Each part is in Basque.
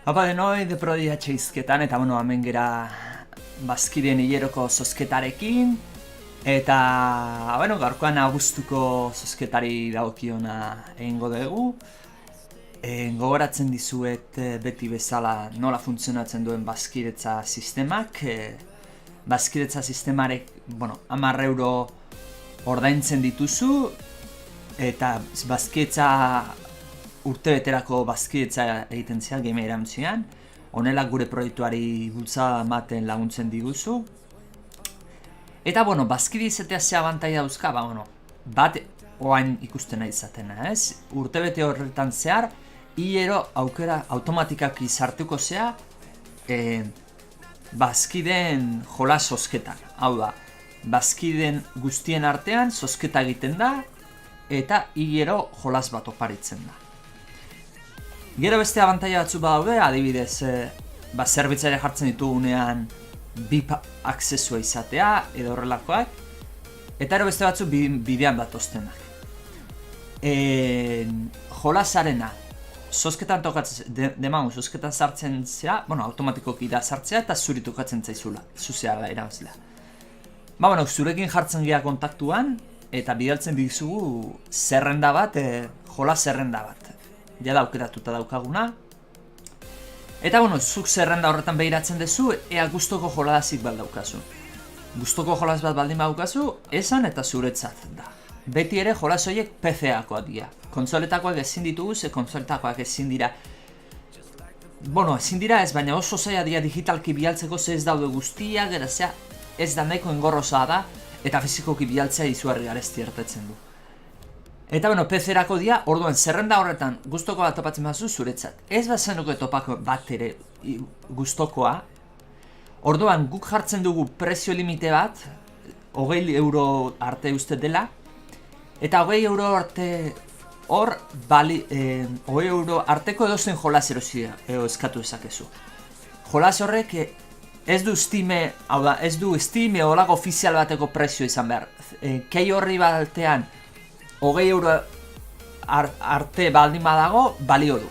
Hapa denoi, deprodia txeizketan, eta hemen gera bazkideen hileroko zozketarekin. Eta, gaurkoan abuztuko zozketari dagokiona egingo dugu. Gogoratzen dizuet beti bezala nola funtzionatzen duen bazkidetza sistemak. Bazkidetza sistemarek, 10 euro ordaintzen dituzu, eta bazkidetza urtebeterako bazkidetza egiten zian, game erantzian. Honela gure proiektuari bultzada ematen laguntzen diguzu. Eta, bazkide izatea ze abantaia dauzka, bat oain ikusten nahi izatena, ez? Urtebete horretan zehar, hilero aukera automatikaki sartuko zea bazkideen jolas zozketan. Hau da, bazkideen guztien artean zozketa egiten da, eta hilero jolas bat oparitzen da. Gero beste abantaia batzu badaude, adibidez, zerbitzare jartzen ditugunean BIP aksesua izatea, edo horrelakoak, eta ero beste batzu bidean datoztenak. Jolasarena, zozketan tokatzen, demagun, zozketan sartzen zea, automatikoki da sartzea eta zuri tokatzen zaizula, zuzea erabazlea. Zurekin jartzen gea kontaktuan, eta bidaltzen dizugu zerrenda bat, jolas zerrenda bat. Jada aukeratuta daukaguna. Eta zuk zerrenda horretan behiratzen duzu, ea gustoko jolazik bat daukazu. Gustoko jolas bat baldin badaukazu, esan eta zuretzat da. Beti ere jolas horiek PC-akoak dira. Kontsoletakoak ezin ditugu, ze kontsoletakoak ezin dira. Ezin dira ez, baina oso zaila dira digitalki bialtzeko, ze ez daude guztiak, gerazea ez da nahiko engorrosa da, eta fizikoki bialtzea izugarri garesti ertetzen du. Eta PC-erako dira, orduan zerrenda horretan gustoko bat topatzen bazu zuretzat. Ez bazenuko topako bat ere gustokoa. Orduan guk jartzen dugu prezio limite bat, 20 euro arte uste dela. Eta 20 euro arte hor, 20 euro arteko edozen jolas erosio eskatu ezakezu. Jolas horrek ez du Steam, hau da, ez du Steam olago ofizial bateko prezio izan behar. Kei horri batean 20 euro arte baldin badago, balio du.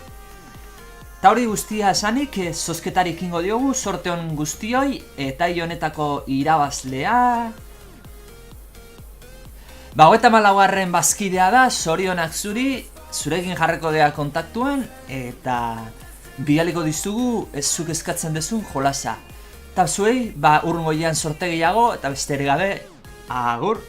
Ta hori guztia esanik, zozketari ekingo diogu, sorte hon guztioi, eta honetako irabazlea... 34. bazkidea da, zorionak zuri, zurekin jarreko dea kontaktuan, eta bidaliko dizugu ez zuk eskatzen dezun jolasa. Eta zuei, urrungo sorte gehiago, eta beste ere gabe, agur!